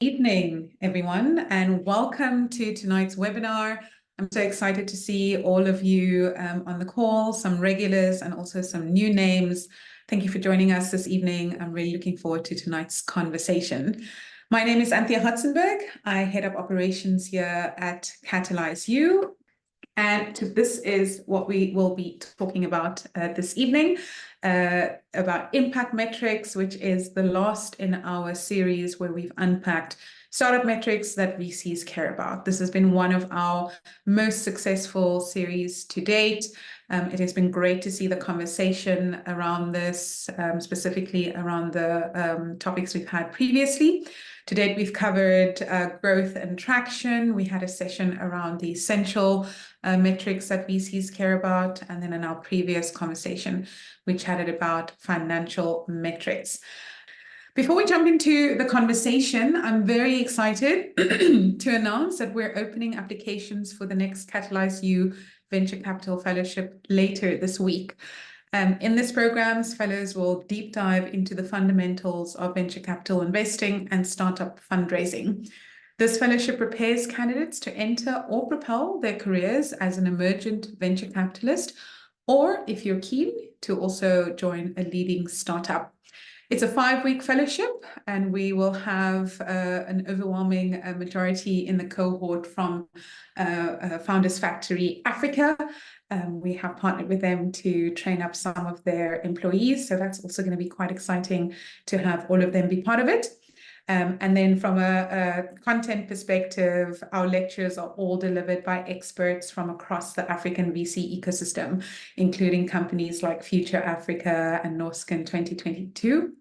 Evening, everyone, and welcome to tonight's webinar. I'm so excited to see all of you on the call, some regulars and also some new names. Thank you for joining us this evening. I'm really looking forward to tonight's conversation. My name is Anthea Hudson-Berg. I head up operations here at CatalyzU. And this is what we will be talking about this evening, about impact metrics, which is the last in our series where we've unpacked startup metrics that VCs care about. This has been one of our most successful series to date. It has been great to see the conversation around this, specifically around the topics we've had previously. To date, we've covered growth and traction. We had a session around the essential metrics that VCs care about. And then in our previous conversation, we chatted about financial metrics. Before we jump into the conversation, I'm very excited to announce that we're opening applications for the next CatalyzU Venture Capital Fellowship later this week. In this program, fellows will deep dive into the fundamentals of venture capital investing and startup fundraising. This fellowship prepares candidates to enter or propel their careers as an emergent venture capitalist, or if you're keen, to also join a leading startup. It's a 5-week fellowship, and we will have an overwhelming majority in the cohort from Founders Factory Africa. We have partnered with them to train up some of their employees, so that's also going to be quite exciting to have all of them be part of it. And then from a content perspective, our lectures are all delivered by experts from across the African VC ecosystem, including companies like Future Africa and Norskin 2022.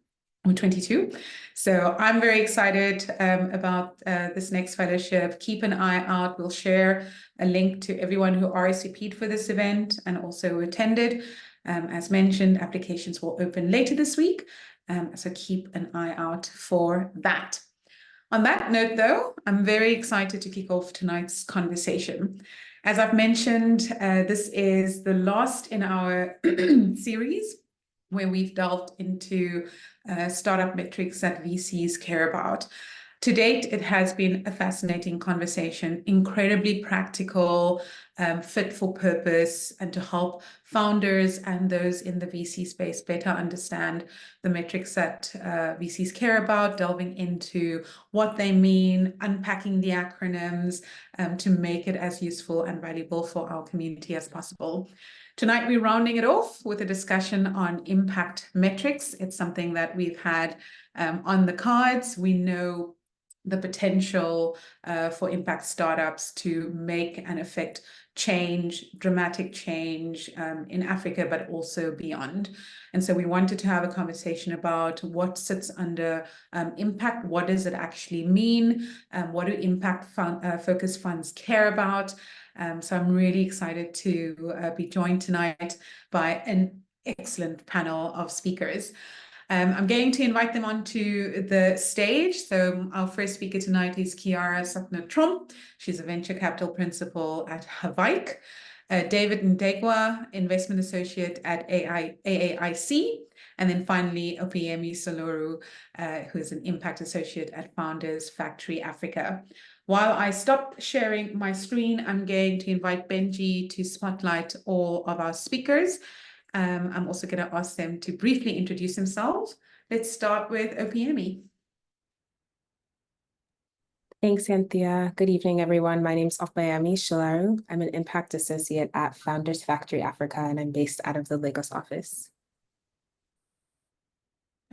So I'm very excited about this next fellowship. Keep an eye out. We'll share a link to everyone who RSVP'd for this event and also attended. As mentioned, applications will open later this week. So keep an eye out for that. On that note, though, I'm very excited to kick off tonight's conversation. As I've mentioned, this is the last in our series where we've delved into startup metrics that VCs care about. To date, it has been a fascinating conversation, incredibly practical, fit for purpose, and to help founders and those in the VC space better understand the metrics that VCs care about, delving into what they mean, unpacking the acronyms to make it as useful and valuable for our community as possible. Tonight, we're rounding it off with a discussion on impact metrics. It's something that we've had on the cards. We know the potential for impact startups to make and affect change, dramatic change in Africa, but also beyond. And so we wanted to have a conversation about what sits under impact, what does it actually mean, what do impact focused funds care about. So I'm really excited to be joined tonight by an excellent panel of speakers. I'm going to invite them onto the stage. So our first speaker tonight is Kiara Suttner-Tromp. She's a venture capital principal at HAVAÍC. David Ndegwa, investment associate at AAIC. And then finally, Opeyemi Solaru, who is an impact associate at Founders Factory Africa. While I stop sharing my screen, I'm going to invite Benji to spotlight all of our speakers. I'm also going to ask them to briefly introduce themselves. Let's start with Opeyemi. Thanks, Anthea. Good evening, everyone. My name is Opeyemi Solaru. I'm an impact associate at Founders Factory Africa, and I'm based out of the Lagos office.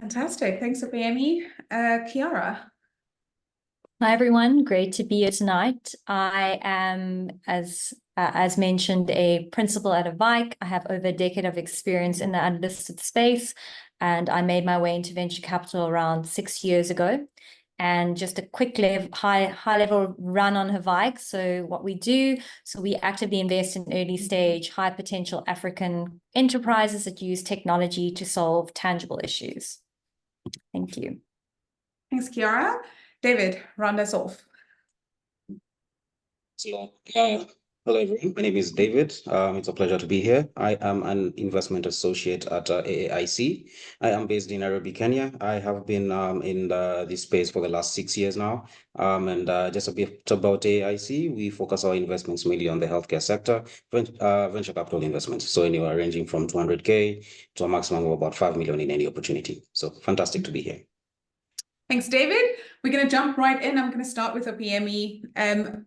Fantastic. Thanks, Opeyemi. Kiara. Hi, everyone. Great to be here tonight. I am, as mentioned, a principal at HAVAÍC. I have over a decade of experience in the unlisted space, and I made my way into venture capital around 6 years ago. And just a quick high-level run on HAVAÍC. So what we do, so we actively invest in early stage, high potential African enterprises that use technology to solve tangible issues. Thank you. Thanks, Kiara. David, round us off. So, Hello, everyone. My name is David. It's a pleasure to be here. I am an investment associate at AAIC. I am based in Nairobi, Kenya. I have been in this space for the last 6 years now. Just a bit about AAIC, we focus our investments mainly on the healthcare sector, venture capital investments. So anywhere ranging from 200K to a maximum of about 5 million in any opportunity. So fantastic to be here. Thanks, David. We're going to jump right in. I'm going to start with Opeyemi.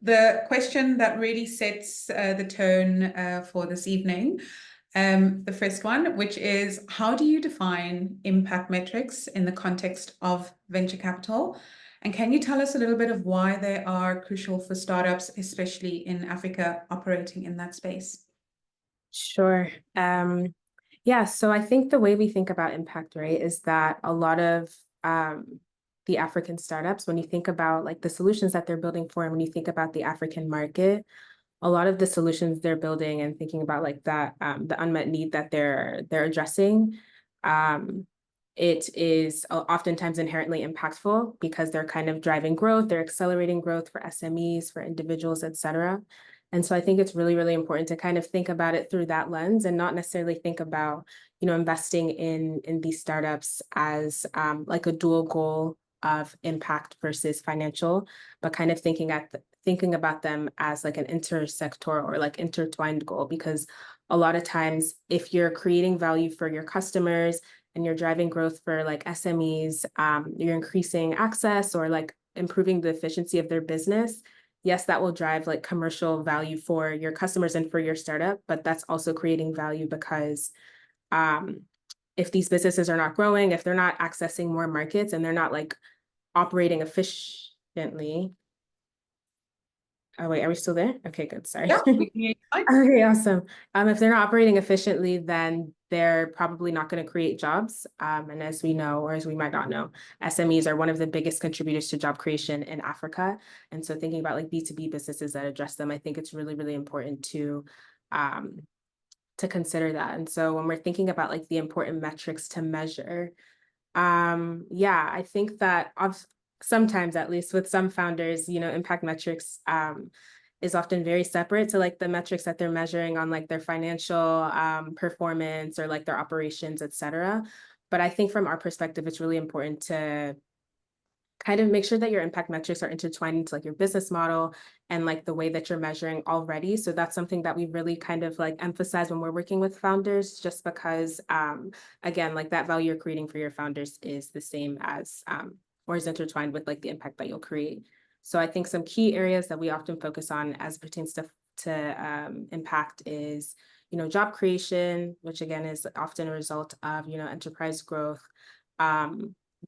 The question that really sets the tone for this evening, the first one, which is, how do you define impact metrics in the context of venture capital? And can you tell us a little bit of why they are crucial for startups, especially in Africa, operating in that space? Sure. Yeah, so I think the way we think about impact, right, is that a lot of the African startups, when you think about like the solutions that they're building for, and when you think about the African market, a lot of the solutions they're building and thinking about like that, the unmet need that they're addressing, it is oftentimes inherently impactful because they're kind of driving growth, they're accelerating growth for SMEs, for individuals, et cetera. And so I think it's really, really important to kind of think about it through that lens and not necessarily think about, investing in these startups as like a dual goal of impact versus financial, but kind of thinking about them as like an intersectoral or like intertwined goal, because a lot of times if you're creating value for your customers and you're driving growth for like SMEs, you're increasing access or like improving the efficiency of their business. Yes, that will drive like commercial value for your customers and for your startup, but that's also creating value because if these businesses are not growing, if they're not accessing more markets and they're not like operating efficiently. Oh, wait, are we still there? Okay, good. Sorry. Yeah, we can hear you fine. Okay, awesome. If they're not operating efficiently, then they're probably not going to create jobs. And as we know, or as we might not know, SMEs are one of the biggest contributors to job creation in Africa. And so thinking about like B2B businesses that address them, I think it's really, really important to consider that. And so when we're thinking about like the important metrics to measure, yeah, I think that sometimes, at least with some founders, impact metrics is often very separate to like the metrics that they're measuring on like their financial performance or like their operations, et cetera. But I think from our perspective, it's really important to kind of make sure that your impact metrics are intertwined into like your business model and like the way that you're measuring already. So that's something that we really kind of like emphasize when we're working with founders, just because, again, like that value you're creating for your founders is the same as, or is intertwined with like the impact that you'll create. So I think some key areas that we often focus on as it pertains to impact is, job creation, which again is often a result of, enterprise growth,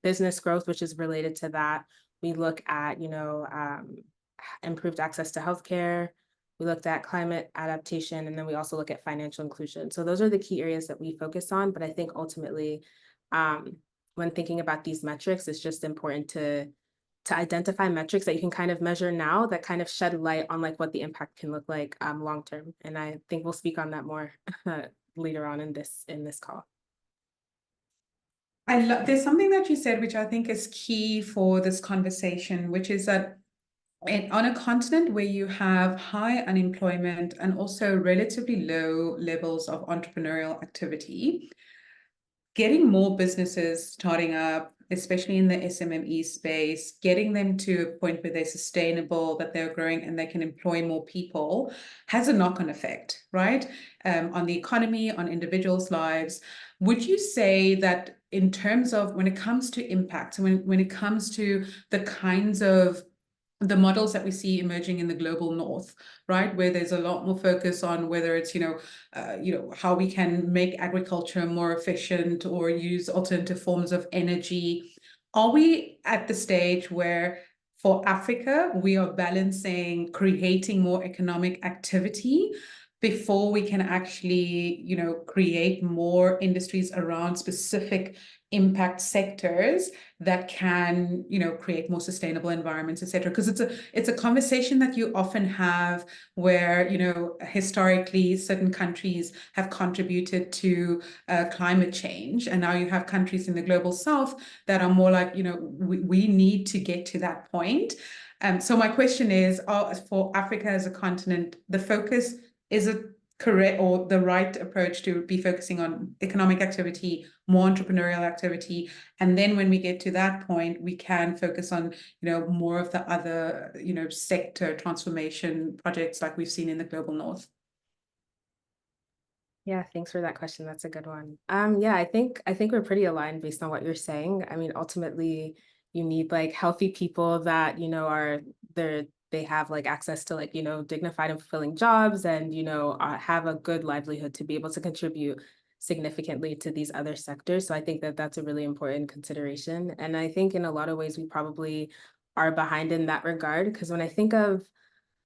business growth, which is related to that. We look at, improved access to healthcare. We looked at climate adaptation, and then we also look at financial inclusion. So those are the key areas that we focus on. But I think ultimately, when thinking about these metrics, it's just important to identify metrics that you can kind of measure now that kind of shed light on like what the impact can look like long term. And I think we'll speak on that more later on in this call. There's something that you said, which I think is key for this conversation, which is that on a continent where you have high unemployment and also relatively low levels of entrepreneurial activity, getting more businesses starting up, especially in the SMME space, getting them to a point where they're sustainable, that they're growing and they can employ more people, has a knock-on effect, right? On the economy, on individuals' lives. Would you say that in terms of when it comes to impact, when it comes to the kinds of the models that we see emerging in the global north, right, where there's a lot more focus on whether it's, how we can make agriculture more efficient or use alternative forms of energy, are we at the stage where for Africa, we are balancing creating more economic activity before we can actually, create more industries around specific impact sectors that can, create more sustainable environments, etc. Because it's a conversation that you often have where, historically certain countries have contributed to climate change, and now you have countries in the global south that are more like, we need to get to that point. So my question is, for Africa as a continent, the focus, is it correct or the right approach to be focusing on economic activity, more entrepreneurial activity, and then when we get to that point, we can focus on, more of the other, sector transformation projects like we've seen in the global north? Yeah, thanks for that question. That's a good one. Yeah, I think we're pretty aligned based on what you're saying. I mean, ultimately, you need like healthy people that, they have like access to like, dignified and fulfilling jobs and, have a good livelihood to be able to contribute significantly to these other sectors. So I think that that's a really important consideration. And I think in a lot of ways, we probably are behind in that regard, because when I think of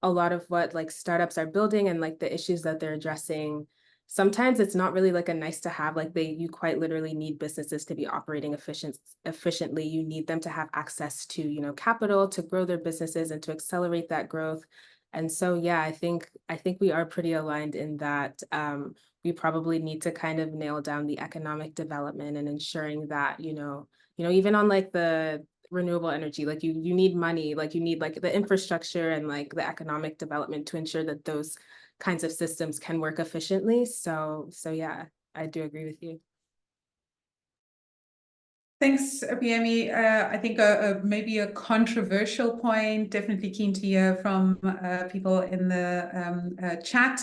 a lot of what like startups are building and like the issues that they're addressing, sometimes it's not really like a nice to have, like you quite literally need businesses to be operating efficiently. You need them to have access to, capital to grow their businesses and to accelerate that growth. And so, yeah, I think we are pretty aligned in that we probably need to kind of nail down the economic development and ensuring that, even on like the renewable energy, like you need money, like you need like the infrastructure and like the economic development to ensure that those kinds of systems can work efficiently. So yeah, I do agree with you. Thanks, Opeyemi. I think maybe a controversial point, definitely keen to hear from people in the chat.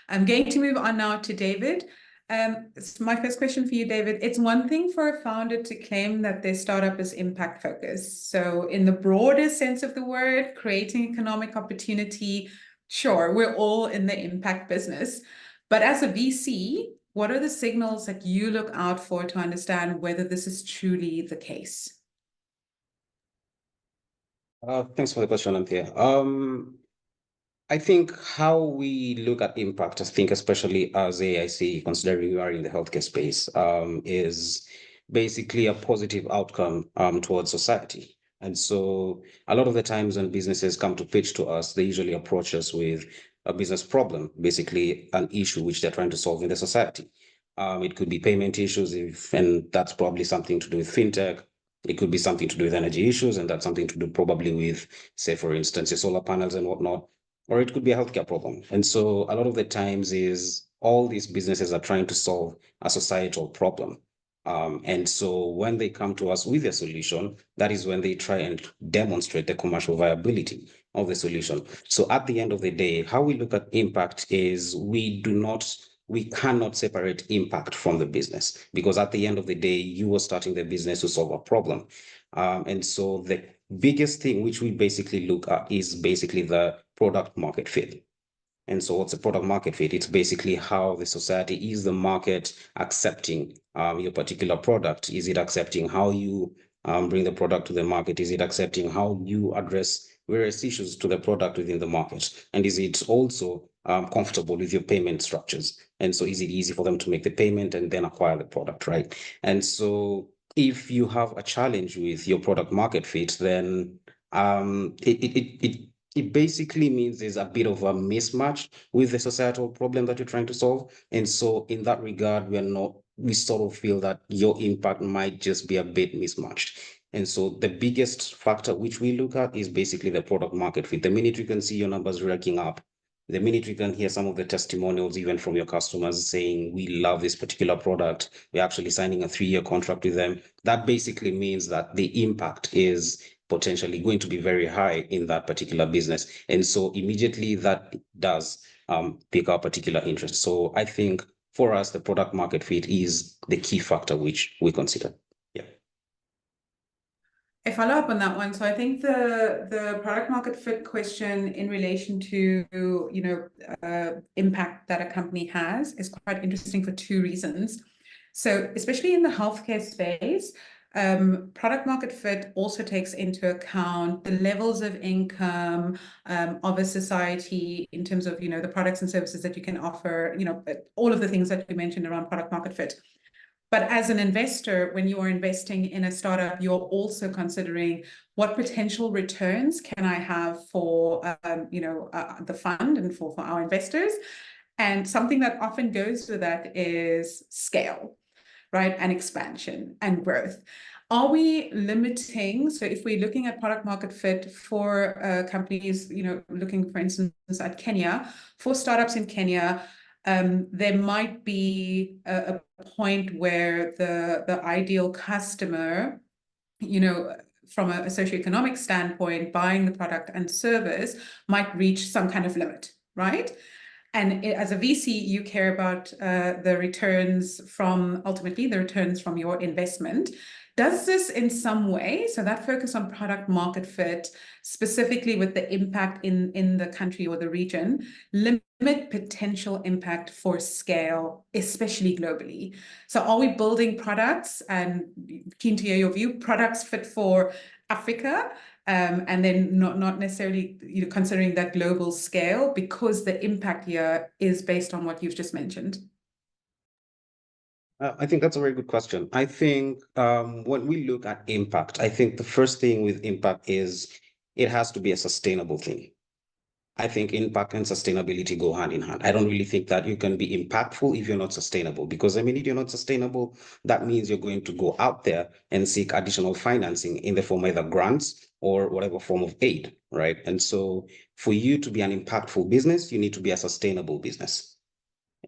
I'm going to move on now to David. It's my first question for you, David. It's one thing for a founder to claim that their startup is impact focused. So in the broader sense of the word, creating economic opportunity, sure, we're all in the impact business. But as a VC, what are the signals that you look out for to understand whether this is truly the case? Thanks for the question, Anthea. I think how we look at impact, I think especially as AAIC, considering we are in the healthcare space, is basically a positive outcome towards society. And so a lot of the times when businesses come to pitch to us, they usually approach us with a business problem, basically an issue which they're trying to solve in the society. It could be payment issues, and that's probably something to do with fintech. It could be something to do with energy issues, and that's something to do probably with, say, for instance, your solar panels and whatnot. Or it could be a healthcare problem. And so a lot of the times is all these businesses are trying to solve a societal problem. And so when they come to us with a solution, that is when they try and demonstrate the commercial viability of the solution. So at the end of the day, how we look at impact is we cannot separate impact from the business, because at the end of the day, you are starting the business to solve a problem. And so the biggest thing which we basically look at is basically the product market fit. And so what's a product market fit? It's basically how the society, is the market accepting your particular product? Is it accepting how you bring the product to the market? Is it accepting how you address various issues to the product within the market? And is it also comfortable with your payment structures? And so is it easy for them to make the payment and then acquire the product, right? And so if you have a challenge with your product market fit, then it basically means there's a bit of a mismatch with the societal problem that you're trying to solve. And so in that regard, we sort of feel that your impact might just be a bit mismatched. And so the biggest factor which we look at is basically the product market fit. The minute you can see your numbers racking up, the minute you can hear some of the testimonials, even from your customers saying, we love this particular product, we're actually signing a 3-year contract with them, that basically means that the impact is potentially going to be very high in that particular business. And so immediately that does pick up particular interest. So I think for us, the product market fit is the key factor which we consider. Yeah. I follow up on that one. So I think the product market fit question in relation to, impact that a company has is quite interesting for 2 reasons. So especially in the healthcare space, product market fit also takes into account the levels of income of a society in terms of, the products and services that you can offer, all of the things that you mentioned around product market fit. But as an investor, when you are investing in a startup, you're also considering what potential returns can I have for the fund and for our investors. And something that often goes with that is scale, right? And expansion and growth. Are we limiting? So if we're looking at product market fit for companies, looking, for instance, at Kenya, for startups in Kenya, there might be a point where the ideal customer, from a socioeconomic standpoint, buying the product and service might reach some kind of limit, right? And as a VC, you care about ultimately the returns from your investment. Does this in some way, so that focus on product market fit, specifically with the impact in the country or the region, limit potential impact for scale, especially globally? So are we building products, and keen to hear your view, products fit for Africa, and then not necessarily considering that global scale, because the impact here is based on what you've just mentioned? I think that's a very good question. I think when we look at impact, I think the first thing with impact is it has to be a sustainable thing. I think impact and sustainability go hand in hand. I don't really think that you can be impactful if you're not sustainable, because if you're not sustainable, that means you're going to go out there and seek additional financing in the form of either grants or whatever form of aid, right? And so for you to be an impactful business, you need to be a sustainable business.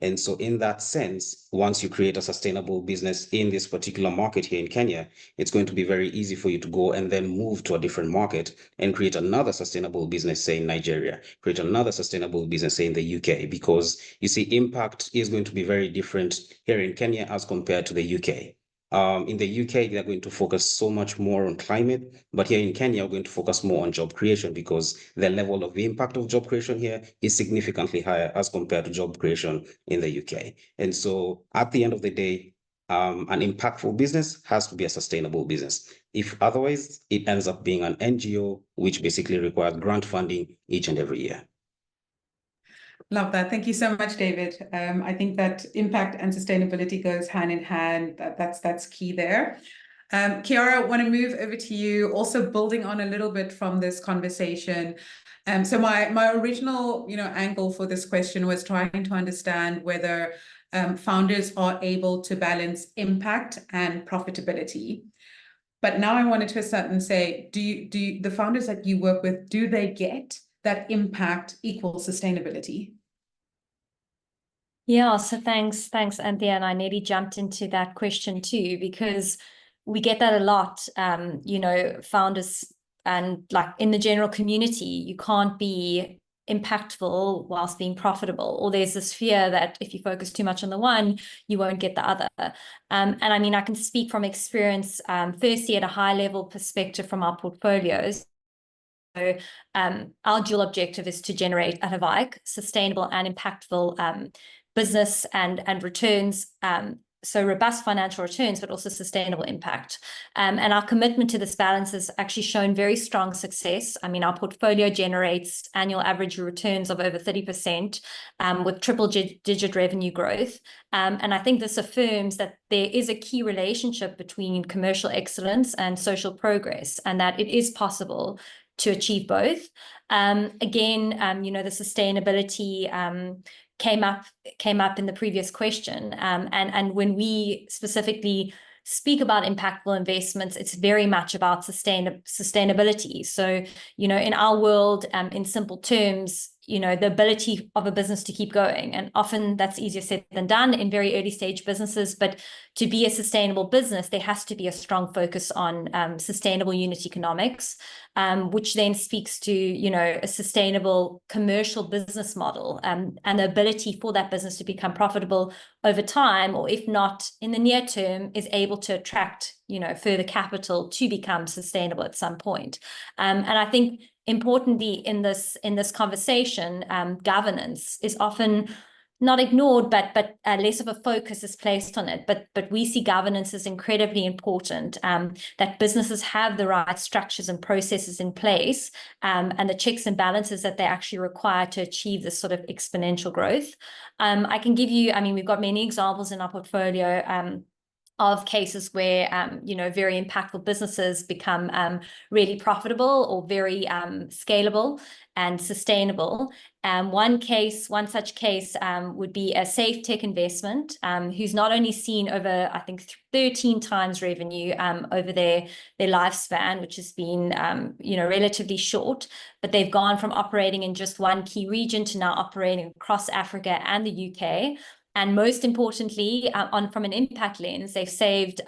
And so in that sense, once you create a sustainable business in this particular market here in Kenya, it's going to be very easy for you to go and then move to a different market and create another sustainable business, say in Nigeria, create another sustainable business, say in the UK, because you see, impact is going to be very different here in Kenya as compared to the UK. In the UK, they're going to focus so much more on climate, but here in Kenya, we're going to focus more on job creation, because the level of impact of job creation here is significantly higher as compared to job creation in the UK. And so at the end of the day, an impactful business has to be a sustainable business. If otherwise, it ends up being an NGO, which basically requires grant funding each and every year. Love that. Thank you so much, David. I think that impact and sustainability goes hand in hand. That's key there. Kiara, I want to move over to you, also building on a little bit from this conversation. So my original angle for this question was trying to understand whether founders are able to balance impact and profitability. But now I wanted to say, do the founders that you work with, do they get that impact equals sustainability? Yeah, so thanks, Anthea. And I nearly jumped into that question too, because we get that a lot, founders and like in the general community, you can't be impactful whilst being profitable, or there's this fear that if you focus too much on the one, you won't get the other. And I mean, I can speak from experience, firstly at a high level perspective from our portfolios. So our dual objective is to generate at HAVAÍC sustainable and impactful business and returns, so robust financial returns, but also sustainable impact. And our commitment to this balance has actually shown very strong success. I mean, our portfolio generates annual average returns of over 30%, with triple-digit revenue growth. And I think this affirms that there is a key relationship between commercial excellence and social progress, and that it is possible to achieve both. Again, the sustainability came up in the previous question, and when we specifically speak about impactful investments, it's very much about sustainability. So, in our world, in simple terms, the ability of a business to keep going. And often that's easier said than done in very early stage businesses, but to be a sustainable business, there has to be a strong focus on sustainable unit economics, which then speaks to, a sustainable commercial business model, and the ability for that business to become profitable over time, or if not in the near term, is able to attract, further capital to become sustainable at some point. And I think importantly in this conversation, governance is often not ignored, but less of a focus is placed on it. But we see governance as incredibly important, that businesses have the right structures and processes in place, and the checks and balances that they actually require to achieve this sort of exponential growth. I can give you, we've got many examples in our portfolio. of cases where, very impactful businesses become really profitable or very scalable and sustainable. One such case would be a safe tech investment, who's not only seen over, I think, 13 times revenue over their lifespan, which has been, relatively short, but they've gone from operating in just one key region to now operating across Africa and the UK. And most importantly, from an impact lens, they've saved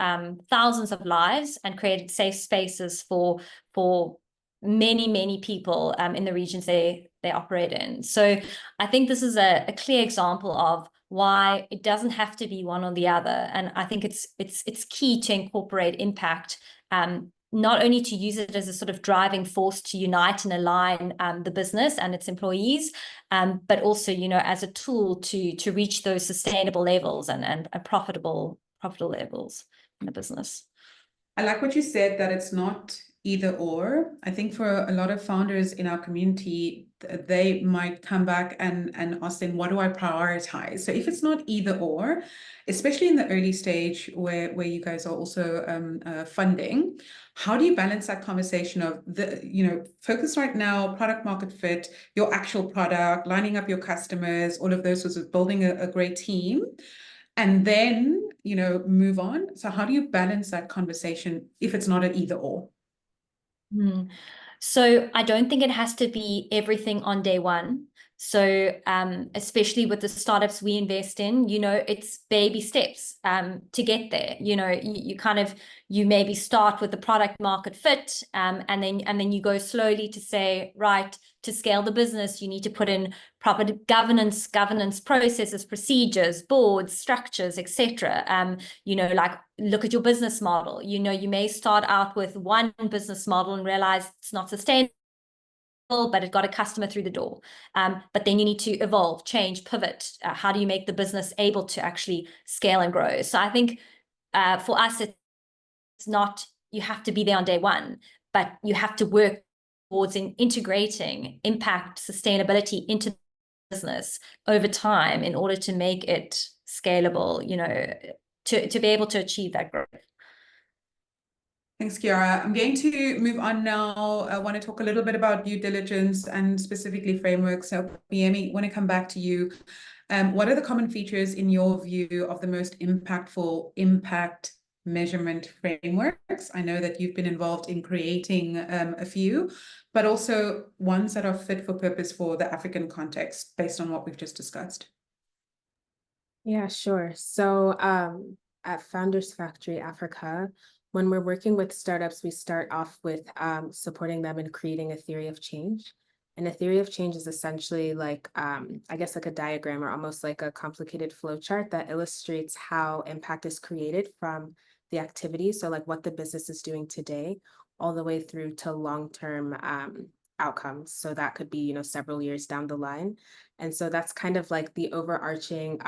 thousands of lives and created safe spaces for many, many people in the regions they operate in. So I think this is a clear example of why it doesn't have to be one or the other. And I think it's key to incorporate impact, not only to use it as a sort of driving force to unite and align the business and its employees, but also, as a tool to reach those sustainable levels and profitable levels in the business. I like what you said, that it's not either or. I think for a lot of founders in our community, they might come back and ask them, what do I prioritize? So if it's not either or, especially in the early stage where you guys are also funding, how do you balance that conversation of focus right now, product market fit, your actual product, lining up your customers, all of those sorts of building a great team, and then, move on? So how do you balance that conversation if it's not an either or? So I don't think it has to be everything on day one. So especially with the startups we invest in, it's baby steps to get there. You maybe start with the product market fit, and then you go slowly to say, right, to scale the business, you need to put in proper governance processes, procedures, boards, structures, etc. Like look at your business model. You may start out with one business model and realize it's not sustainable, but it got a customer through the door. But then you need to evolve, change, pivot. How do you make the business able to actually scale and grow? So I think for us, it's not you have to be there on day one, but you have to work towards integrating impact, sustainability into the business over time in order to make it scalable, to be able to achieve that growth. Thanks, Kiara. I'm going to move on now. I want to talk a little bit about due diligence and specifically frameworks. So, Opeyemi, I want to come back to you. What are the common features in your view of the most impactful impact measurement frameworks? I know that you've been involved in creating a few, but also ones that are fit for purpose for the African context based on what we've just discussed. Yeah, sure. So at Founders Factory Africa, when we're working with startups, we start off with supporting them in creating a theory of change. And a theory of change is essentially like, I guess like a diagram or almost like a complicated flow chart that illustrates how impact is created from the activity. So like what the business is doing today, all the way through to long-term outcomes. So that could be, several years down the line. And so that's kind of like the overarching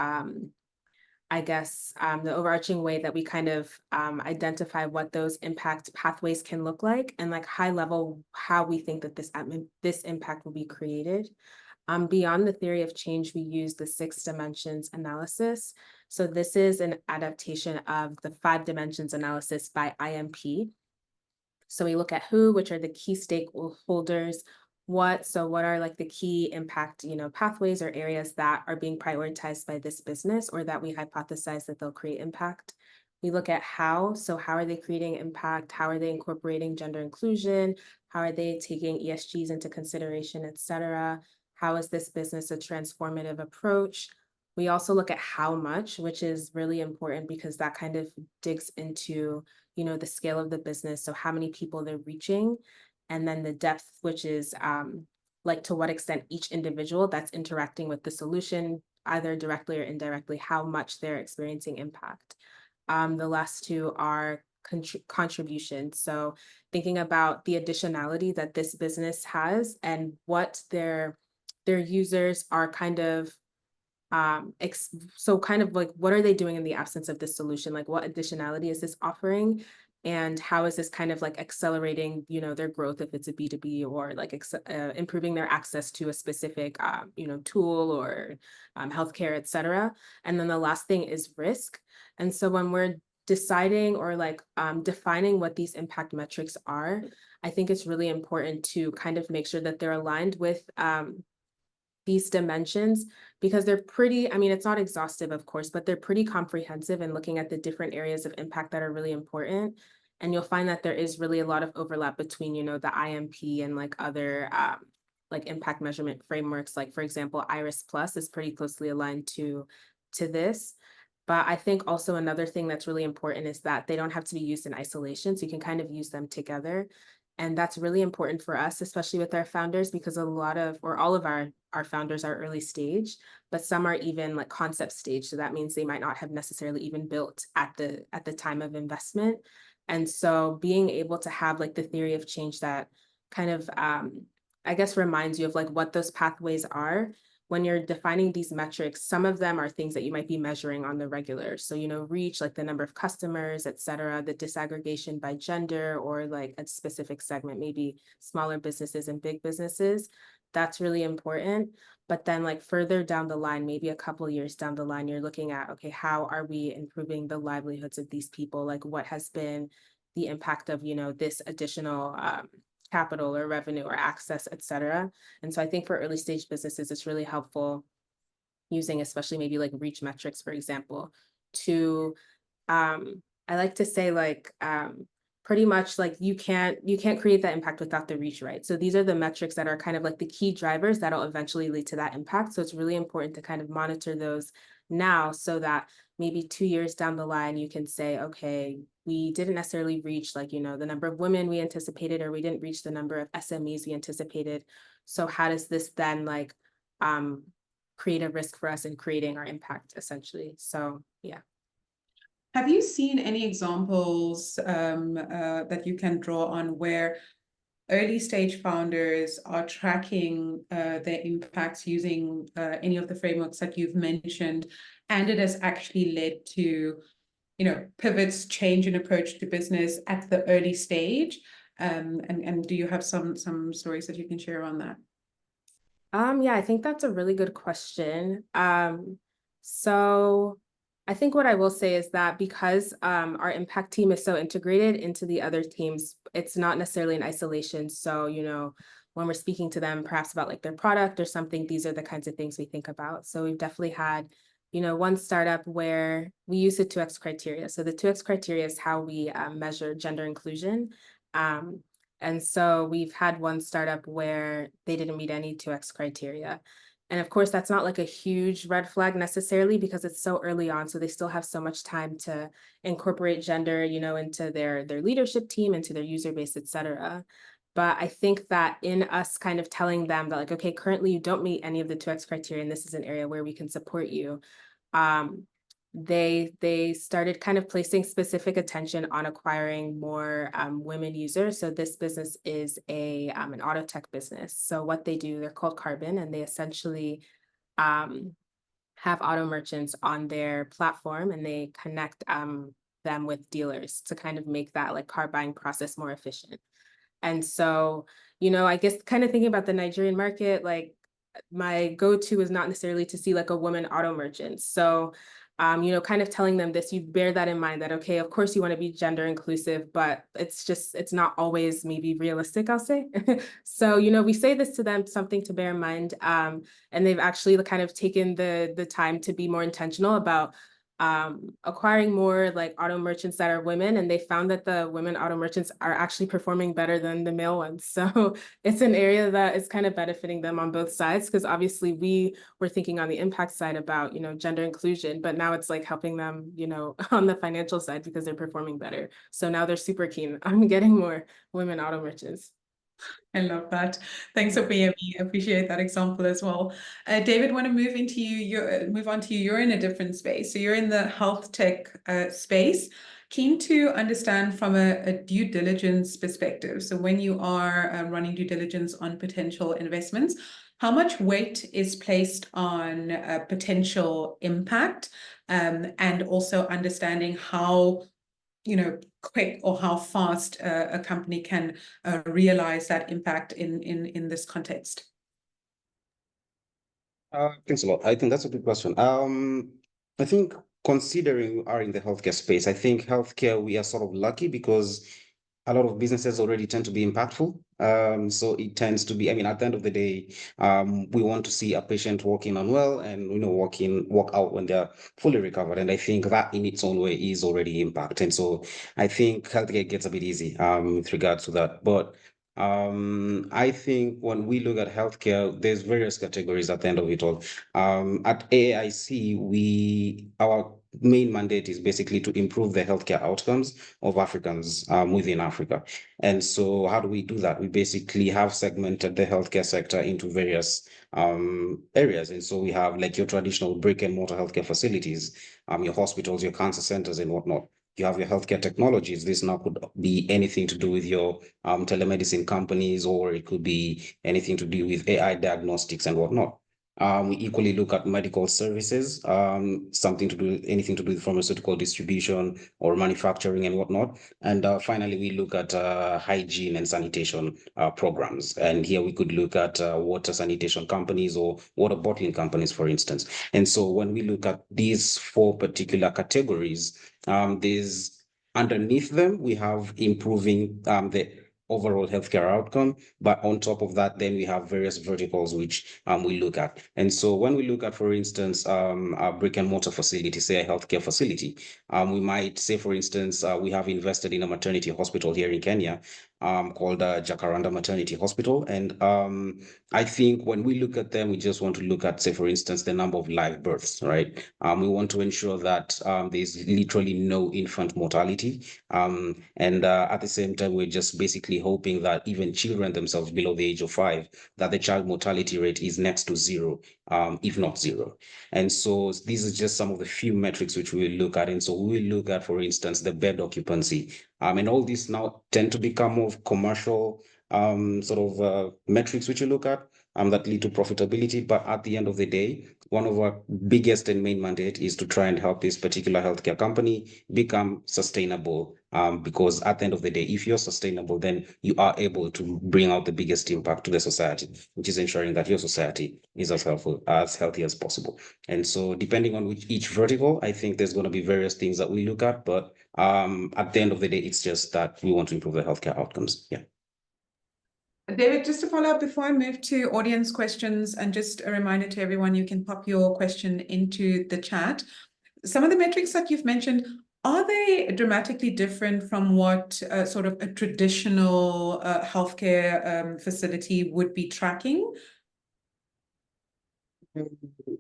the overarching way that we kind of identify what those impact pathways can look like, and like high level how we think that this impact will be created. Beyond the theory of change, we use the 6 dimensions analysis. So this is an adaptation of the 5 dimensions analysis by IMP. So we look at who, which are the key stakeholders, what are like the key impact, pathways or areas that are being prioritized by this business or that we hypothesize that they'll create impact. We look at how, so how are they creating impact? How are they incorporating gender inclusion? How are they taking ESGs into consideration, et cetera? How is this business a transformative approach? We also look at how much, which is really important because that kind of digs into, the scale of the business. So how many people they're reaching. And then the depth, which is like to what extent each individual that's interacting with the solution, either directly or indirectly, how much they're experiencing impact. The last 2 are contributions. So thinking about the additionality that this business has and what their users are kind of, so kind of like, what are they doing in the absence of this solution? Like what additionality is this offering? And how is this kind of like accelerating, their growth if it's a B2B, or like improving their access to a specific, tool or healthcare, et cetera. And then the last thing is risk. And so when we're deciding or like defining what these impact metrics are, I think it's really important to kind of make sure that they're aligned with these dimensions, because they're pretty, I mean, it's not exhaustive, of course, but they're pretty comprehensive in looking at the different areas of impact that are really important. And you'll find that there is really a lot of overlap between, you know, the IMP and like other like impact measurement frameworks. Like, for example, IRIS Plus is pretty closely aligned to this. But I think also another thing that's really important is that they don't have to be used in isolation. So you can kind of use them together. And that's really important for us, especially with our founders, because a lot of, or all of our founders are early stage, but some are even like concept stage. So that means they might not have necessarily even built at the time of investment. And so being able to have like the theory of change that kind of, I guess, reminds you of like what those pathways are. When you're defining these metrics, some of them are things that you might be measuring on the regular. So, you know, reach, like the number of customers, et cetera, the disaggregation by gender or like a specific segment, maybe smaller businesses and big businesses. That's really important. But then like further down the line, maybe a couple of years down the line, you're looking at, okay, how are we improving the livelihoods of these people? Like what has been the impact of, you know, this additional capital or revenue or access, et cetera. And so I think for early stage businesses, it's really helpful using especially maybe like reach metrics, for example, to, I like to say like, pretty much like you can't create that impact without the reach, right? So these are the metrics that are kind of like the key drivers that'll eventually lead to that impact. So it's really important to kind of monitor those now so that maybe 2 years down the line, you can say, okay, we didn't necessarily reach like, you know, the number of women we anticipated, or we didn't reach the number of SMEs we anticipated. So how does this then like create a risk for us in creating our impact essentially? So yeah. Have you seen any examples that you can draw on where early stage founders are tracking their impacts using any of the frameworks that you've mentioned, and it has actually led to, you know, pivots, change in approach to business at the early stage? And do you have some stories that you can share on that? Yeah, I think that's a really good question. So I think what I will say is that because our impact team is so integrated into the other teams, it's not necessarily in isolation. So, you know, when we're speaking to them, perhaps about like their product or something, these are the kinds of things we think about. So we've definitely had, you know, one startup where we use the 2X criteria. So the 2X criteria is how we measure gender inclusion. And so we've had one startup where they didn't meet any 2X criteria. And of course, that's not like a huge red flag necessarily because it's so early on. So they still have so much time to incorporate gender, you know, into their leadership team, into their user base, et cetera. But I think that in us kind of telling them that like, okay, currently you don't meet any of the 2X criteria, and this is an area where we can support you. They started kind of placing specific attention on acquiring more women users. So this business is an auto tech business. So what they do, they're called Carbon, and they essentially have auto merchants on their platform, and they connect them with dealers to kind of make that like car buying process more efficient. And so, you know, I guess kind of thinking about the Nigerian market, like my go-to is not necessarily to see like a woman auto merchant. So you know, kind of telling them this, you bear that in mind that, okay, of course you want to be gender inclusive, but it's not always maybe realistic, I'll say. So, you know, we say this to them, something to bear in mind. And they've actually kind of taken the time to be more intentional about acquiring more like auto merchants that are women, and they found that the women auto merchants are actually performing better than the male ones. So it's an area that is kind of benefiting them on both sides, because obviously we were thinking on the impact side about, you know, gender inclusion, but now it's like helping them, you know, on the financial side because they're performing better. So now they're super keen on getting more women auto merchants. I love that. Thanks, Opeyemi. Appreciate that example as well. David, want to move on to you. You're in a different space. So you're in the health tech space. Keen to understand from a due diligence perspective. So when you are running due diligence on potential investments, how much weight is placed on potential impact, and also understanding how, you know, quick or how fast a company can realize that impact in this context? Thanks a lot. I think that's a good question. I think considering we are in the healthcare space, I think healthcare, we are sort of lucky because a lot of businesses already tend to be impactful. So it tends to be, I mean, at the end of the day, we want to see a patient walking unwell and, walk out when they're fully recovered. And I think that in its own way is already impact. And so I think healthcare gets a bit easy with regards to that. But I think when we look at healthcare, there's various categories at the end of it all. At AAIC, our main mandate is basically to improve the healthcare outcomes of Africans within Africa. And so how do we do that? We basically have segmented the healthcare sector into various areas. And so we have like your traditional brick and mortar healthcare facilities, your hospitals, your cancer centers and whatnot. You have your healthcare technologies. This now could be anything to do with your telemedicine companies, or it could be anything to do with AI diagnostics and whatnot. We equally look at medical services, anything to do with pharmaceutical distribution or manufacturing and whatnot. And finally, we look at hygiene and sanitation programs. And here we could look at water sanitation companies or water bottling companies, for instance. And so when we look at these 4 particular categories, there's underneath them, we have improving the overall healthcare outcome. But on top of that, then we have various verticals which we look at. And so when we look at, for instance, a brick and mortar facility, say a healthcare facility, we might say, for instance, we have invested in a maternity hospital here in Kenya called Jacaranda Maternity Hospital. And I think when we look at them, we just want to look at, say, for instance, the number of live births, right? We want to ensure that there's literally no infant mortality. And at the same time, we're just basically hoping that even children themselves below the age of 5, that the child mortality rate is next to 0, if not 0. And so these are just some of the few metrics which we will look at. And so we will look at, for instance, the bed occupancy. And all these now tend to become more of commercial metrics which you look at that lead to profitability. But at the end of the day, one of our biggest and main mandate is to try and help this particular healthcare company become sustainable. Because at the end of the day, if you're sustainable, then you are able to bring out the biggest impact to the society, which is ensuring that your society is as healthy as possible. And so depending on each vertical, I think there's going to be various things that we look at. But at the end of the day, it's just that we want to improve the healthcare outcomes. Yeah. David, just to follow up before I move to audience questions, and just a reminder to everyone, you can pop your question into the chat. Some of the metrics that you've mentioned, are they dramatically different from what sort of a traditional healthcare facility would be tracking?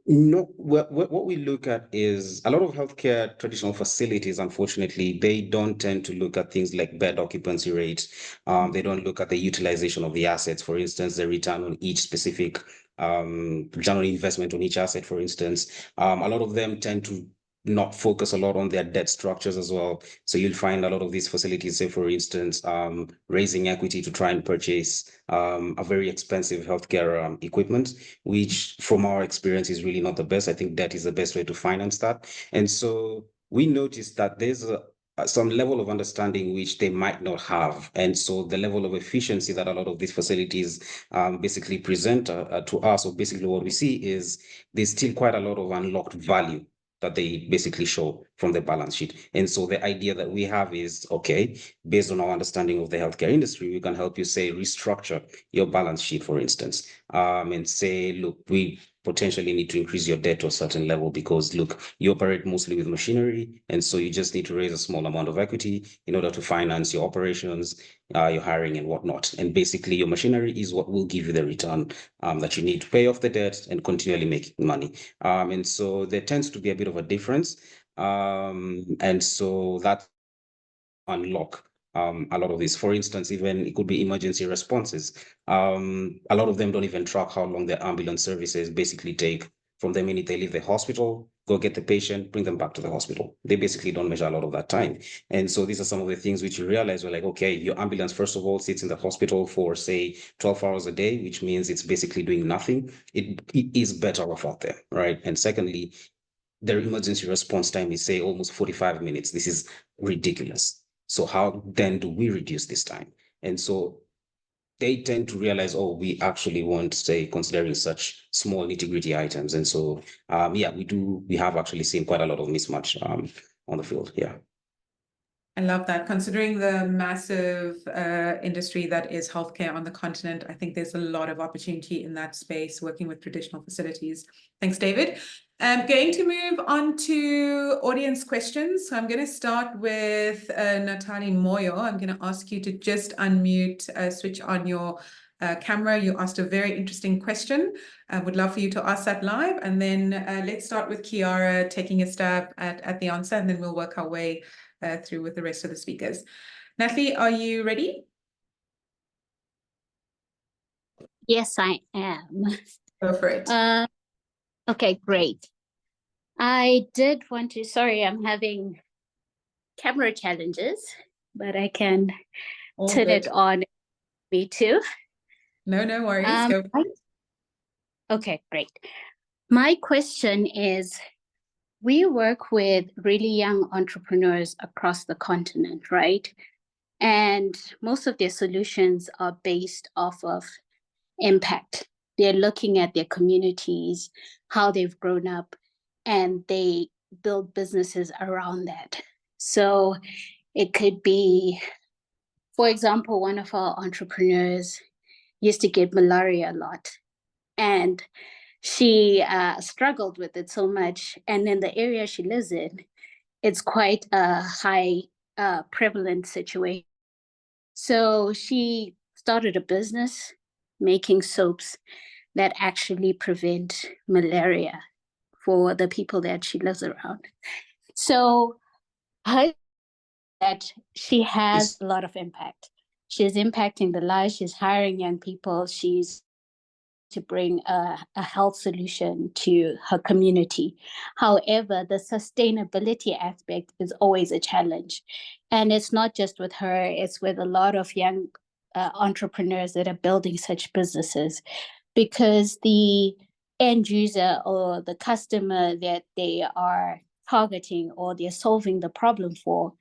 No, what we look at is a lot of healthcare traditional facilities, unfortunately, they don't tend to look at things like bed occupancy rate. They don't look at the utilization of the assets, for instance, the return on each specific general investment on each asset, for instance. A lot of them tend to not focus a lot on their debt structures as well. So you'll find a lot of these facilities, say, for instance, raising equity to try and purchase a very expensive healthcare equipment, which from our experience is really not the best. I think debt is the best way to finance that. And so we noticed that there's some level of understanding which they might not have. And so the level of efficiency that a lot of these facilities basically present to us, or basically what we see is there's still quite a lot of unlocked value that they basically show from the balance sheet. And so the idea that we have is, okay, based on our understanding of the healthcare industry, we can help you, say, restructure your balance sheet, for instance, and say, look, we potentially need to increase your debt to a certain level because, look, you operate mostly with machinery, and so you just need to raise a small amount of equity in order to finance your operations, your hiring and whatnot. And basically your machinery is what will give you the return that you need to pay off the debt and continually make money. And so there tends to be a bit of a difference. And so that unlock a lot of this. For instance, even it could be emergency responses. A lot of them don't even track how long their ambulance services basically take from the minute they leave the hospital, go get the patient, bring them back to the hospital. They basically don't measure a lot of that time. And so these are some of the things which you realize, we're like, okay, your ambulance, first of all, sits in the hospital for, say, 12 hours a day, which means it's basically doing nothing. It is better off out there, right? And secondly, their emergency response time is, say, almost 45 minutes. This is ridiculous. So how then do we reduce this time? And so they tend to realize, oh, we actually want, say, considering such small nitty-gritty items. And so, yeah, we have actually seen quite a lot of mismatch on the field. Yeah. I love that. Considering the massive industry that is healthcare on the continent, I think there's a lot of opportunity in that space working with traditional facilities. Thanks, David. I'm going to move on to audience questions. So I'm going to start with Natalie Moyo. I'm going to ask you to just unmute, switch on your camera. You asked a very interesting question. I would love for you to ask that live. And then let's start with Kiara taking a stab at the answer, and then we'll work our way through with the rest of the speakers. Natalie, are you ready? Yes, I am. Go for it. Okay, great. I did want to, sorry, I'm having camera challenges, but I can turn it on me too. No worries. Go for it. Okay, great. My question is, we work with really young entrepreneurs across the continent, right? And most of their solutions are based off of impact. They're looking at their communities, how they've grown up, and they build businesses around that. So it could be, for example, one of our entrepreneurs used to get malaria a lot, and she struggled with it so much. And in the area she lives in, it's quite a high prevalent situation. So she started a business making soaps that actually prevent malaria for the people that she lives around. So her, that she has a lot of impact. She's impacting the lives, she's hiring young people, she's to bring a health solution to her community. However, the sustainability aspect is always a challenge. And it's not just with her, it's with a lot of young entrepreneurs that are building such businesses, because the end user or the customer that they are targeting or they're solving the problem for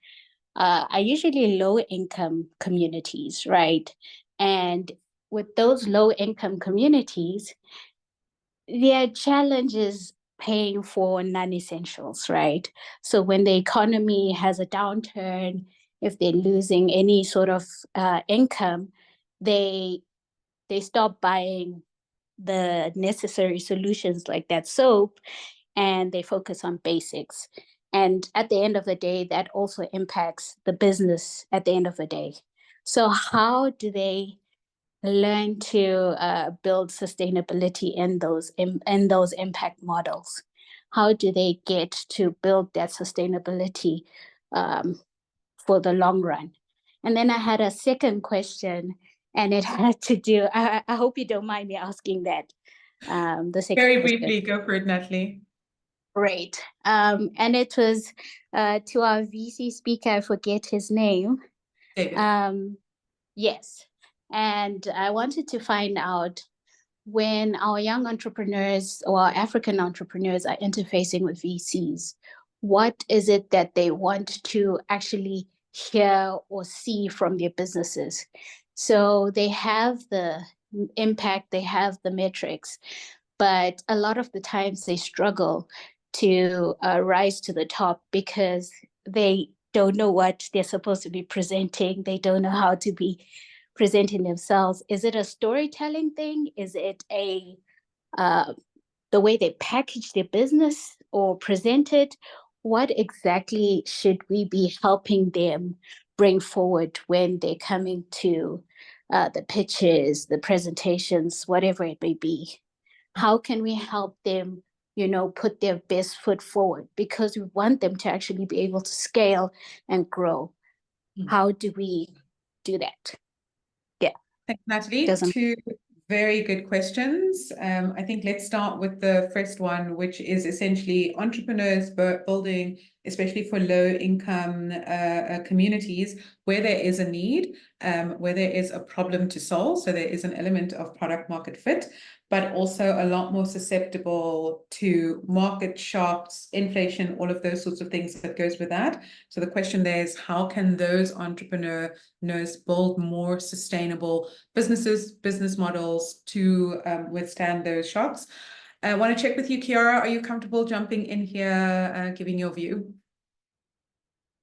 are usually low-income communities, right? And with those low-income communities, their challenge is paying for non-essentials, right? So when the economy has a downturn, if they're losing any sort of income, they stop buying the necessary solutions like that soap, and they focus on basics. And at the end of the day, that also impacts the business at the end of the day. So how do they learn to build sustainability in those impact models? How do they get to build that sustainability for the long run? And then I had a second question, and it had to do, I hope you don't mind me asking that. The second Very question. briefly, go for it, Natalie. Great. And it was to our VC speaker, I forget his name. David. Yes. And I wanted to find out, when our young entrepreneurs or our African entrepreneurs are interfacing with VCs, what is it that they want to actually hear or see from their businesses? So they have the impact, they have the metrics, but a lot of the times they struggle to rise to the top because they don't know what they're supposed to be presenting. They don't know how to be presenting themselves. Is it a storytelling thing? Is it a the way they package their business or present it? What exactly should we be helping them bring forward when they're coming to the pitches, the presentations, whatever it may be? How can we help them, put their best foot forward? Because we want them to actually be able to scale and grow. How do we do that? Yeah. Thanks, Natalie. Two very good questions. I think let's start with the first one, which is essentially entrepreneurs building, especially for low-income communities, where there is a need, where there is a problem to solve. So there is an element of product market fit. but also a lot more susceptible to market shocks, inflation, all of those sorts of things that goes with that. So the question there is, how can those entrepreneurs build more sustainable businesses, business models to withstand those shocks? I want to check with you, Kiara. Are you comfortable jumping in here, giving your view?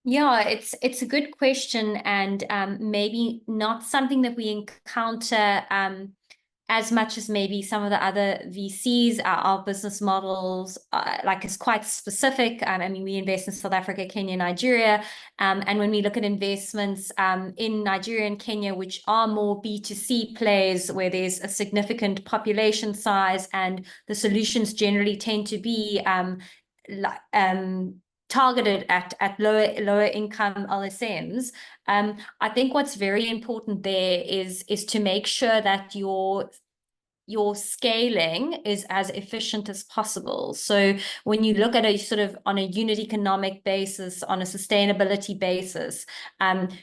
Yeah, it's a good question, and maybe not something that we encounter as much as maybe some of the other VCs. Our business models like is quite specific. I mean, we invest in South Africa, Kenya, Nigeria, and when we look at investments in Nigeria and Kenya, which are more B2C plays, where there's a significant population size, and the solutions generally tend to be targeted at lower income LSMs. I think what's very important there is to make sure that your scaling is as efficient as possible. So when you look at a sort of on a unit economic basis, on a sustainability basis,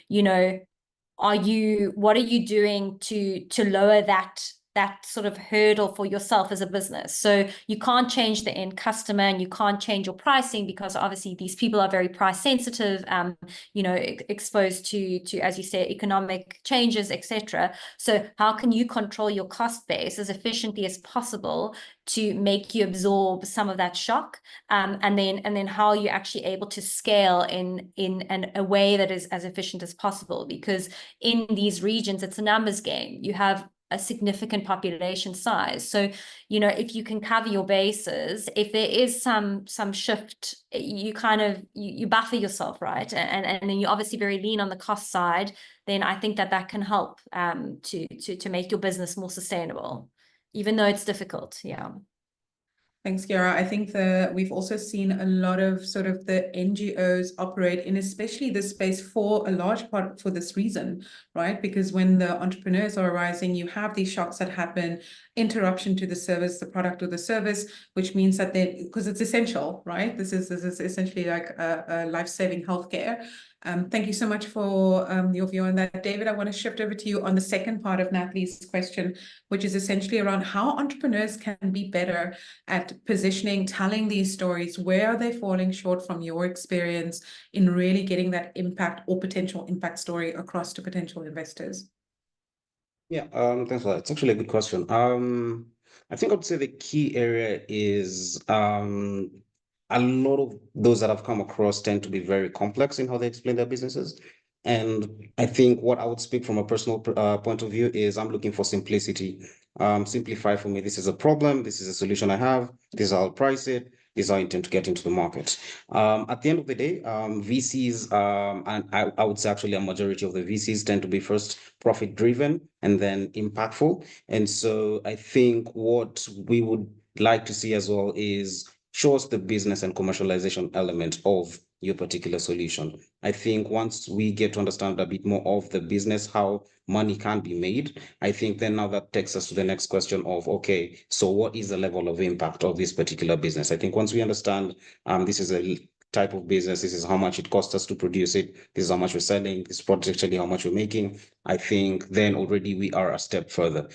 you know, what are you doing to lower that sort of hurdle for yourself as a business? So you can't change the end customer, and you can't change your pricing, because obviously these people are very price sensitive, you know, exposed to, as you say, economic changes, etc. So how can you control your cost base as efficiently as possible to make you absorb some of that shock? And then how are you actually able to scale in a way that is as efficient as possible? Because in these regions, it's a numbers game. You have a significant population size. So, you know, if you can cover your bases, if there is some shift, you kind of, you buffer yourself, right? And then you're obviously very lean on the cost side, then I think that can help to make your business more sustainable, even though it's difficult. Yeah. Thanks, Kiara. I think we've also seen a lot of sort of the NGOs operate in especially this space for a large part for this reason, right? Because when the entrepreneurs are arising, you have these shocks that happen, interruption to the service, the product or the service, which means that because it's essential, right? This is essentially like a life-saving healthcare. Thank you so much for your view on that. David, I want to shift over to you on the second part of Natalie's question, which is essentially around how entrepreneurs can be better at positioning, telling these stories. Where are they falling short from your experience in really getting that impact or potential impact story across to potential investors? Yeah, thanks for that. It's actually a good question. I think I would say the key area is a lot of those that I've come across tend to be very complex in how they explain their businesses. And I think what I would speak from a personal point of view is I'm looking for simplicity. Simplify for me. This is a problem. This is a solution I have. This is how I'll price it. This is how I intend to get into the market. At the end of the day, VCs, and I would say actually a majority of the VCs tend to be first profit driven and then impactful. And so I think what we would like to see as well is show us the business and commercialization element of your particular solution. I think once we get to understand a bit more of the business, how money can be made, I think then now that takes us to the next question of, okay, so what is the level of impact of this particular business? I think once we understand this is a type of business, this is how much it costs us to produce it, this is how much we're selling, this is potentially how much we're making, I think then already we are a step further.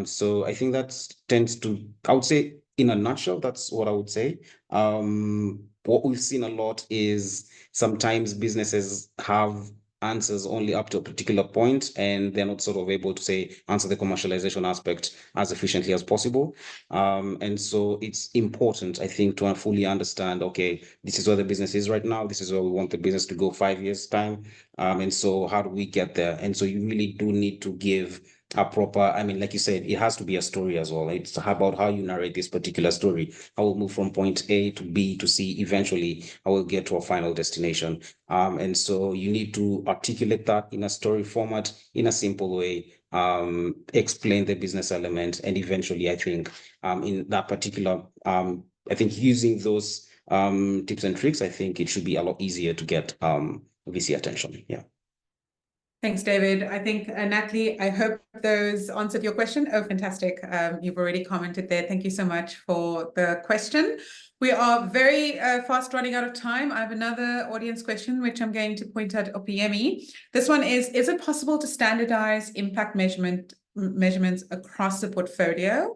So I think that tends to, I would say, in a nutshell, that's what I would say. What we've seen a lot is sometimes businesses have answers only up to a particular point, and they're not sort of able to say answer the commercialization aspect as efficiently as possible. And so it's important, I think, to fully understand, okay, this is where the business is right now. This is where we want the business to go 5 years' time. And so how do we get there? And so you really do need to give a proper, I mean, like you said, it has to be a story as well. It's about how you narrate this particular story. How we'll move from point A to B to C. Eventually, I will get to a final destination. And so you need to articulate that in a story format, in a simple way, explain the business element. And eventually, I think in that particular, I think using those tips and tricks, I think it should be a lot easier to get VC attention. Yeah. Thanks, David. I think, Natalie, I hope those answered your question. Oh, fantastic. You've already commented there. Thank you so much for the question. We are very fast running out of time. I have another audience question, which I'm going to point at Opeyemi. This one is it possible to standardize impact measurements across the portfolio?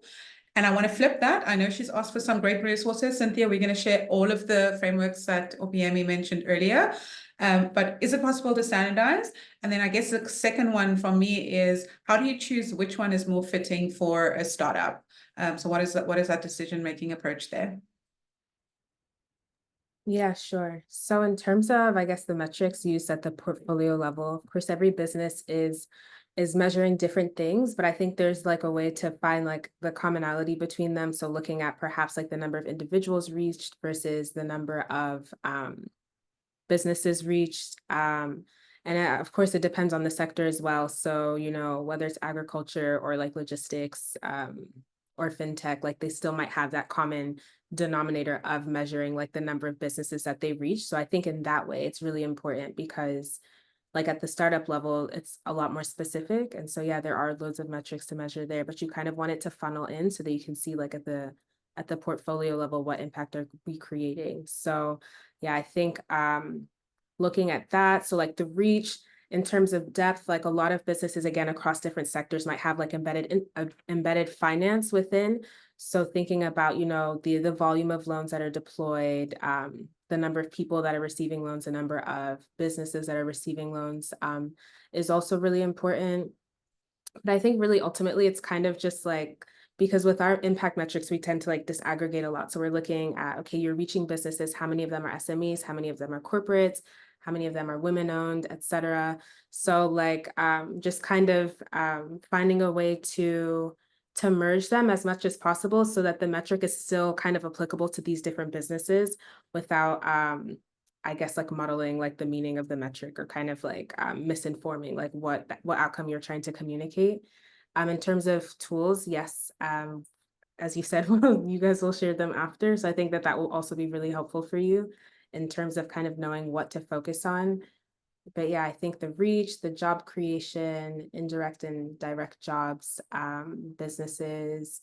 And I want to flip that. I know she's asked for some great resources. Cynthia, we're going to share all of the frameworks that Opeyemi mentioned earlier. But is it possible to standardize? And then I guess the second one from me is, how do you choose which one is more fitting for a startup? So what is that decision-making approach there? Yeah, sure. So in terms of, I guess, the metrics used at the portfolio level, of course, every business is measuring different things, but I think there's like a way to find like the commonality between them. So looking at perhaps like the number of individuals reached versus the number of businesses reached. And of course, it depends on the sector as well. So, you know, whether it's agriculture or like logistics or fintech, like they still might have that common denominator of measuring like the number of businesses that they reach. So I think in that way, it's really important because like at the startup level, it's a lot more specific. And so, yeah, there are loads of metrics to measure there, but you kind of want it to funnel in so that you can see like at the portfolio level, what impact are we creating? So yeah, I think looking at that, so like the reach in terms of depth, like a lot of businesses, again, across different sectors might have like embedded finance within. So thinking about, you know, the volume of loans that are deployed, the number of people that are receiving loans, the number of businesses that are receiving loans is also really important. But I think really ultimately it's kind of just like, because with our impact metrics, we tend to like disaggregate a lot. So we're looking at, okay, you're reaching businesses, how many of them are SMEs, how many of them are corporates, how many of them are women-owned, et cetera. So like just kind of finding a way to merge them as much as possible so that the metric is still kind of applicable to these different businesses without, I guess, like modeling like the meaning of the metric or kind of like misinforming like what outcome you're trying to communicate. In terms of tools, yes, as you said, you guys will share them after. So I think that will also be really helpful for you in terms of kind of knowing what to focus on. But yeah, I think the reach, the job creation, indirect and direct jobs, businesses,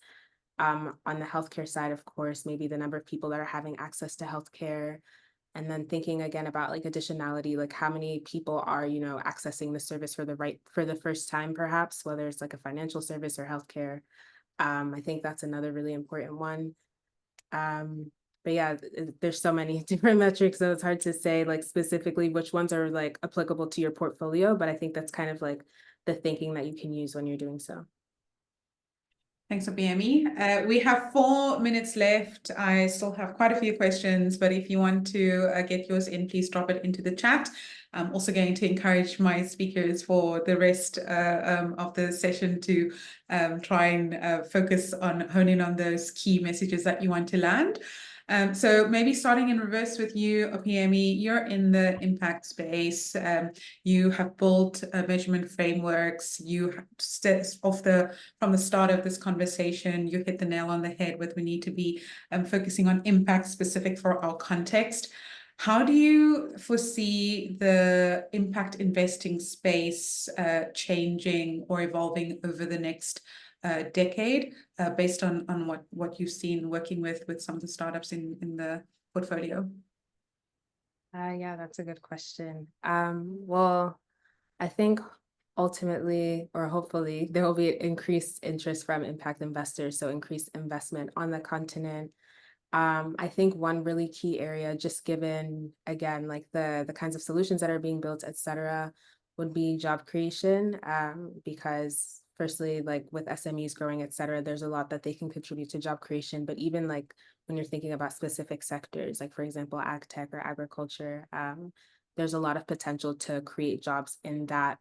on the healthcare side, of course, maybe the number of people that are having access to healthcare. And then thinking again about like additionality, like how many people are, you know, accessing the service for the first time, perhaps, whether it's like a financial service or healthcare. I think that's another really important one. But yeah, there's so many different metrics, so it's hard to say like specifically which ones are like applicable to your portfolio, but I think that's kind of like the thinking that you can use when you're doing so. Thanks, Opeyemi. We have 4 minutes left. I still have quite a few questions, but if you want to get yours in, please drop it into the chat. I'm also going to encourage my speakers for the rest of the session to try and focus on honing on those key messages that you want to land. So maybe starting in reverse with you, Opeyemi, you're in the impact space. You have built measurement frameworks. You from the start of this conversation, you hit the nail on the head with we need to be focusing on impact specific for our context. How do you foresee the impact investing space changing or evolving over the next decade, based on what you've seen working with some of the startups in the portfolio? Yeah, that's a good question. Well, I think ultimately, or hopefully, there will be increased interest from impact investors, so increased investment on the continent. I think one really key area, just given, again, like the kinds of solutions that are being built, et cetera, would be job creation, because firstly, like with SMEs growing, et cetera, there's a lot that they can contribute to job creation. But even like when you're thinking about specific sectors, like for example, ag tech or agriculture, there's a lot of potential to create jobs in that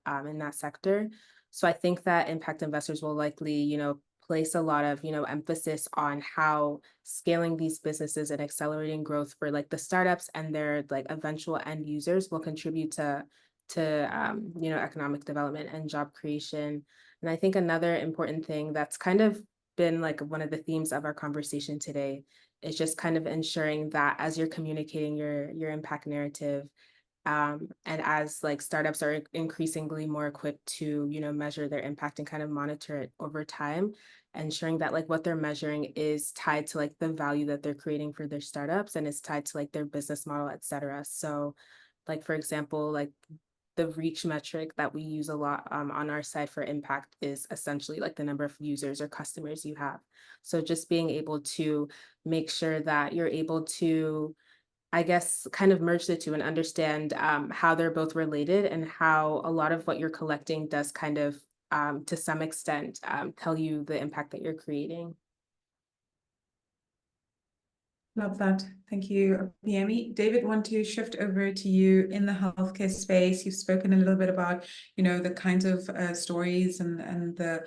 sector. So I think that impact investors will likely, you know, place a lot of, you know, emphasis on how scaling these businesses and accelerating growth for like the startups and their like eventual end users will contribute to you know, economic development and job creation. And I think another important thing that's kind of been like one of the themes of our conversation today is just kind of ensuring that as you're communicating your impact narrative, and as like startups are increasingly more equipped to, you know, measure their impact and kind of monitor it over time, ensuring that like what they're measuring is tied to like the value that they're creating for their startups and is tied to like their business model, et cetera. So like, for example, like the reach metric that we use a lot on our side for impact is essentially like the number of users or customers you have. So just being able to make sure that you're able to, I guess, kind of merge the two and understand how they're both related, and how a lot of what you're collecting does kind of, to some extent, tell you the impact that you're creating. Love that. Thank you, Opeyemi. David, want to shift over to you in the healthcare space. You've spoken a little bit about, the kinds of stories and the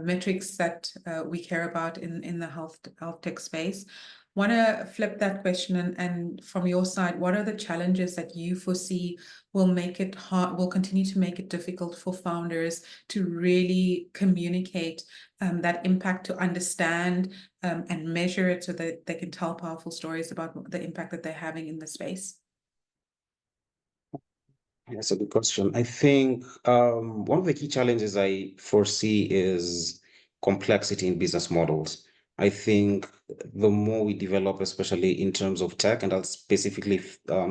metrics that we care about in the health tech space. Want to flip that question, and from your side, what are the challenges that you foresee will make it hard, will continue to make it difficult for founders to really communicate that impact, to understand and measure it so that they can tell powerful stories about the impact that they're having in the space? That's a good question. I think one of the key challenges I foresee is complexity in business models. I think the more we develop, especially in terms of tech, and I'll specifically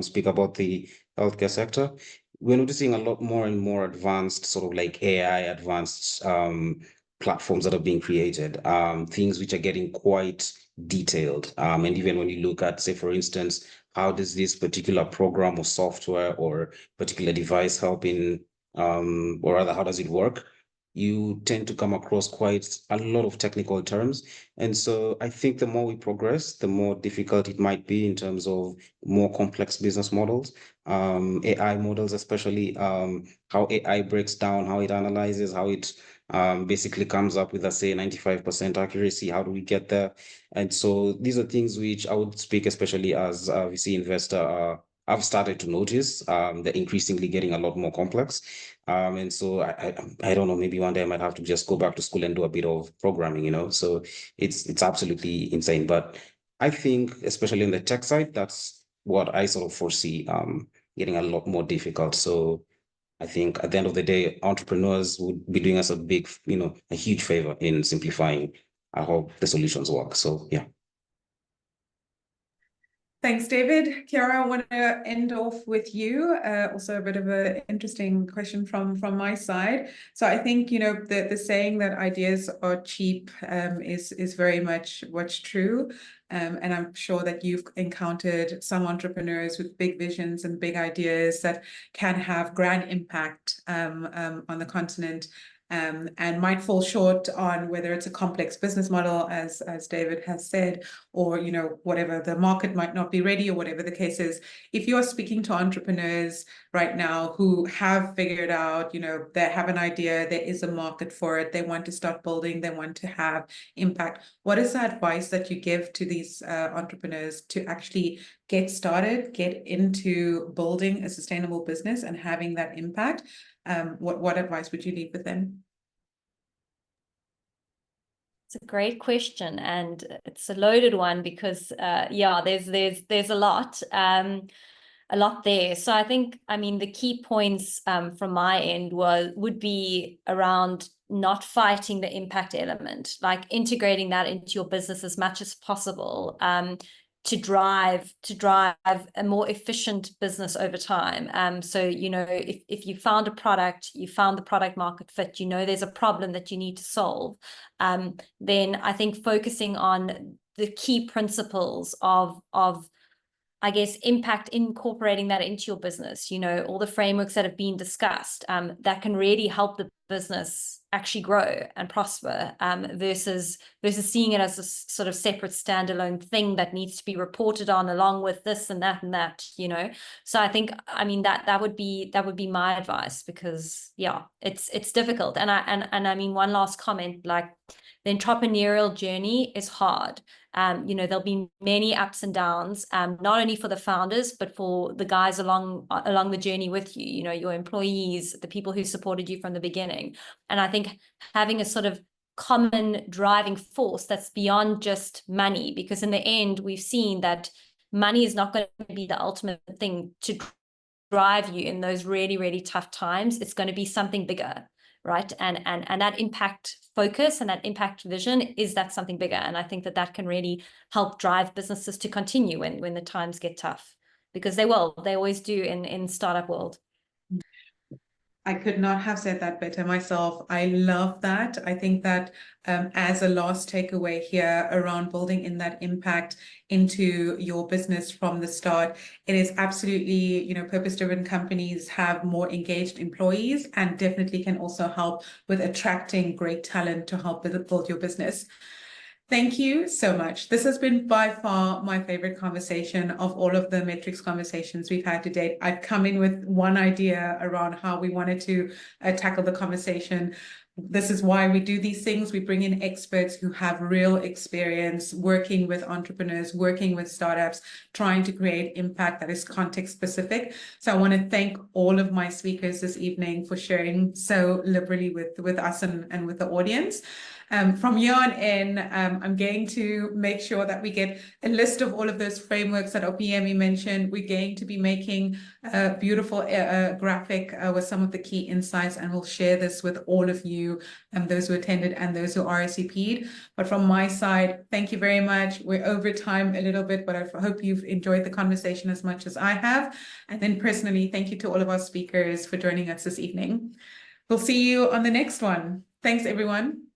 speak about the healthcare sector, we're noticing a lot more and more advanced, sort of like AI advanced platforms that are being created, things which are getting quite detailed. And even when you look at, say, for instance, how does this particular program or software or particular device help in, or rather, how does it work? You tend to come across quite a lot of technical terms. And so I think the more we progress, the more difficult it might be in terms of more complex business models, AI models, especially how AI breaks down, how it analyzes, how it basically comes up with, say, 95% accuracy. How do we get there? And so these are things which I would speak, especially as a VC investor, I've started to notice they're increasingly getting a lot more complex. And so I don't know, maybe one day I might have to just go back to school and do a bit of programming, so it's absolutely insane. But I think, especially in the tech side, that's what I sort of foresee getting a lot more difficult. So I think at the end of the day, entrepreneurs would be doing us a big, a huge favor in simplifying how the solutions work. So yeah. Thanks, David. Kiara, I want to end off with you. Also a bit of an interesting question from my side. So I think, the saying that ideas are cheap is very much what's true. And I'm sure that you've encountered some entrepreneurs with big visions and big ideas that can have grand impact on the continent. And might fall short on whether it's a complex business model, as David has said, or whatever, the market might not be ready, or whatever the case is. If you are speaking to entrepreneurs right now who have figured out, they have an idea, there is a market for it, they want to start building, they want to have impact, what is the advice that you give to these entrepreneurs to actually get started, get into building a sustainable business and having that impact? What advice would you leave with them? It's a great question, and it's a loaded one because there's a lot there. So I think, the key points from my end would be around not fighting the impact element, like integrating that into your business as much as possible, to drive a more efficient business over time. So, if you found a product, you found the product market fit, there's a problem that you need to solve, then I think focusing on the key principles of I guess, impact, incorporating that into your business, all the frameworks that have been discussed, that can really help the business actually grow and prosper, versus seeing it as a sort of separate standalone thing that needs to be reported on along with this and that and that, So I think, that would be my advice, because it's difficult. And one last comment, like, the entrepreneurial journey is hard. There'll be many ups and downs, not only for the founders, but for the guys along the journey with you, your employees, the people who supported you from the beginning. And I think having a sort of common driving force that's beyond just money, because in the end, we've seen that money is not going to be the ultimate thing to drive you in those really, really tough times. It's going to be something bigger. Right. And that impact focus and that impact vision is that something bigger. And I think that can really help drive businesses to continue when the times get tough, because they always do in startup world. I could not have said that better myself. I love that. I think that as a last takeaway here around building in that impact into your business from the start, it is absolutely, you know, purpose-driven companies have more engaged employees and definitely can also help with attracting great talent to help build your business. Thank you so much. This has been by far my favorite conversation of all of the metrics conversations we've had to date. I've come in with one idea around how we wanted to tackle the conversation. This is why we do these things. We bring in experts who have real experience working with entrepreneurs, working with startups, trying to create impact that is context specific. So I want to thank all of my speakers this evening for sharing so liberally with us and with the audience. From here on in, I'm going to make sure that we get a list of all of those frameworks that Opeyemi mentioned. We're going to be making a beautiful graphic with some of the key insights, and we'll share this with all of you, those who attended and those who RSVP'd. But from my side, thank you very much. We're over time a little bit, but I hope you've enjoyed the conversation as much as I have. And then personally, thank you to all of our speakers for joining us this evening. We'll see you on the next one. Thanks, everyone.